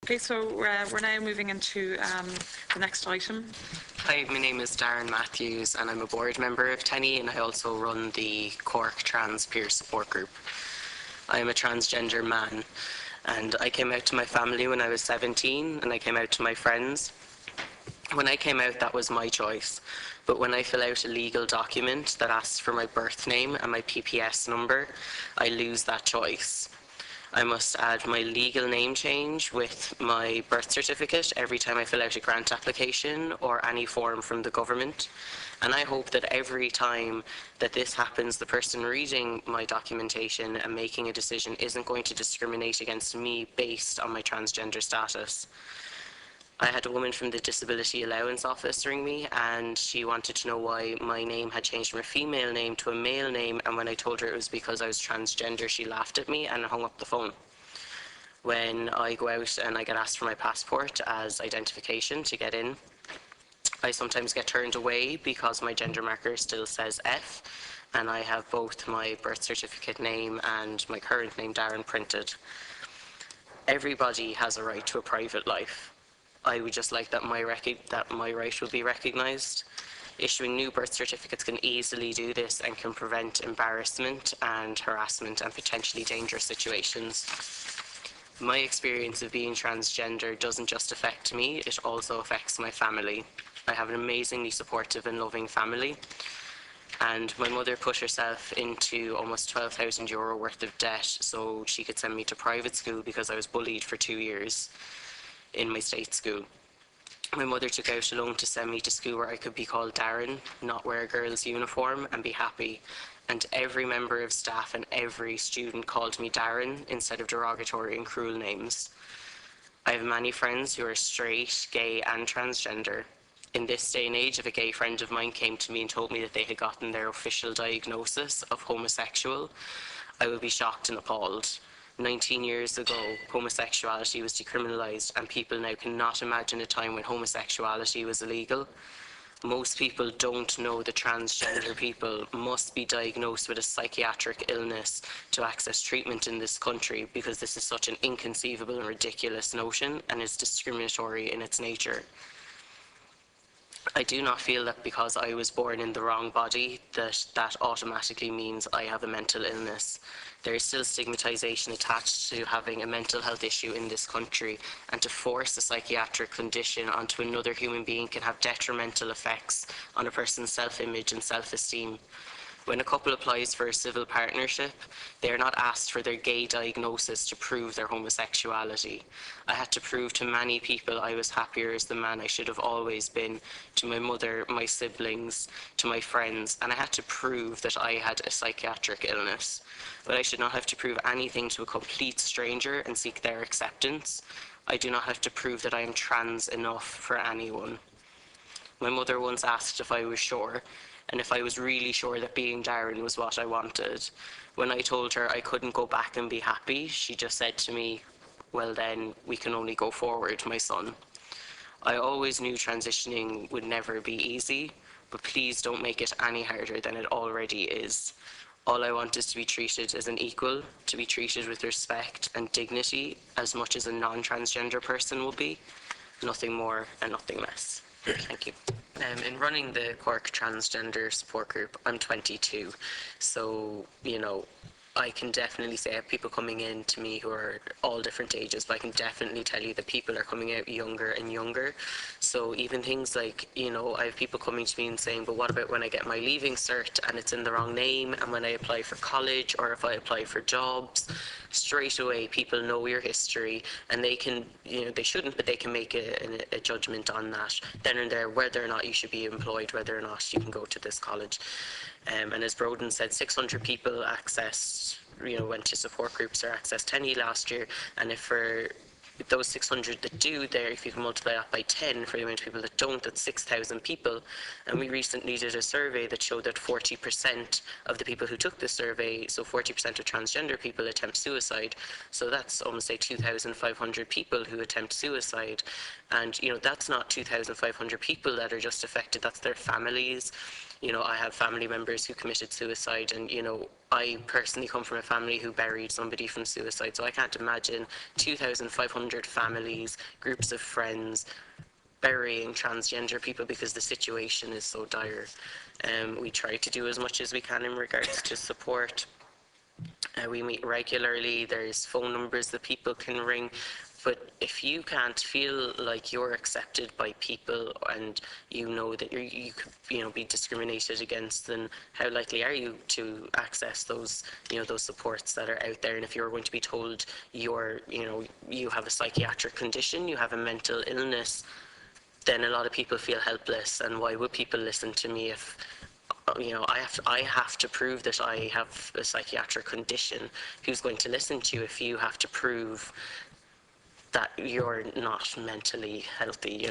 Okay, so we're now moving into the next item. Hi, my name is Darrin Matthews and I'm a board member of TENI, and I also run the Cork Trans Peer Support Group. I am a transgender man and I came out to my family when I was 17 and I came out to my friends. When I came out, that was my choice, but when I fill out a legal document that asks for my birth name and my PPS number, I lose that choice. I must add my legal name change with my birth certificate every time I fill out a grant application or any form from the government. And I hope that every time that this happens, the person reading my documentation and making a decision isn't going to discriminate against me based on my transgender status. I had a woman from the Disability Allowance Office ring me, and she wanted to know why my name had changed from a female name to a male name, and when I told her it was because I was transgender, she laughed at me and hung up the phone. When I go out and I get asked for my passport as identification to get in, I sometimes get turned away because my gender marker still says F, and I have both my birth certificate name and my current name, Darrin, printed. Everybody has a right to a private life. I would just like that my right would be recognised. Issuing new birth certificates can easily do this and can prevent embarrassment and harassment and potentially dangerous situations. My experience of being transgender doesn't just affect me, it also affects my family. I have an amazingly supportive and loving family, and my mother put herself into almost €12,000 worth of debt so she could send me to private school because I was bullied for 2 years in my state school. My mother took out a loan to send me to school where I could be called Darrin, not wear a girl's uniform, and be happy. And every member of staff and every student called me Darrin instead of derogatory and cruel names. I have many friends who are straight, gay, and transgender. In this day and age, if a gay friend of mine came to me and told me that they had gotten their official diagnosis of homosexual, I would be shocked and appalled. 19 years ago, homosexuality was decriminalised, and people now cannot imagine a time when homosexuality was illegal. Most people don't know that transgender people must be diagnosed with a psychiatric illness to access treatment in this country, because this is such an inconceivable and ridiculous notion and is discriminatory in its nature. I do not feel that because I was born in the wrong body that automatically means I have a mental illness. There is still stigmatization attached to having a mental health issue in this country, and to force a psychiatric condition onto another human being can have detrimental effects on a person's self-image and self-esteem. When a couple applies for a civil partnership, they are not asked for their gay diagnosis to prove their homosexuality. I had to prove to many people I was happier as the man I should have always been, to my mother, my siblings, to my friends, and I had to prove that I had a psychiatric illness. But I should not have to prove anything to a complete stranger and seek their acceptance. I do not have to prove that I am trans enough for anyone. My mother once asked if I was sure, and if I was really sure that being Darrin was what I wanted. When I told her I couldn't go back and be happy, she just said to me, "Well then, we can only go forward, my son." I always knew transitioning would never be easy, but please don't make it any harder than it already is. All I want is to be treated as an equal, to be treated with respect and dignity as much as a non-transgender person will be. Nothing more and nothing less. Thank you. In running the Cork Transgender Support Group, I'm 22, so, I can definitely say I have people coming in to me who are all different ages, but I can definitely tell you that people are coming out younger and younger. So even things like, I have people coming to me and saying, but what about when I get my leaving cert and it's in the wrong name, and when I apply for college or if I apply for jobs, straight away people know your history, and they can, they shouldn't, but they can make a judgment on that then and there, whether or not you should be employed, whether or not you can go to this college. And as Broden said, 600 people went to support groups or accessed TENI last year, and for those 600 that do there, if you can multiply that by 10 for the amount of people that don't, that's 6,000 people. And we recently did a survey that showed that 40% of the people who took this survey, so 40% of transgender people, attempt suicide. So that's almost 2,500 people who attempt suicide. And that's not 2,500 people that are just affected, that's their families. I have family members who committed suicide, and, I personally come from a family who buried somebody from suicide, so I can't imagine 2,500 families, groups of friends, burying transgender people because the situation is so dire. We try to do as much as we can in regards to support. We meet regularly, there's phone numbers that people can ring, but if you can't feel like you're accepted by people, and you know that you could be discriminated against, then how likely are you to access those those supports that are out there? And if you're going to be told you have a psychiatric condition, you have a mental illness, then a lot of people feel helpless. And why would people listen to me if I have to prove that I have a psychiatric condition? Who's going to listen to you if you have to prove that you're not mentally healthy?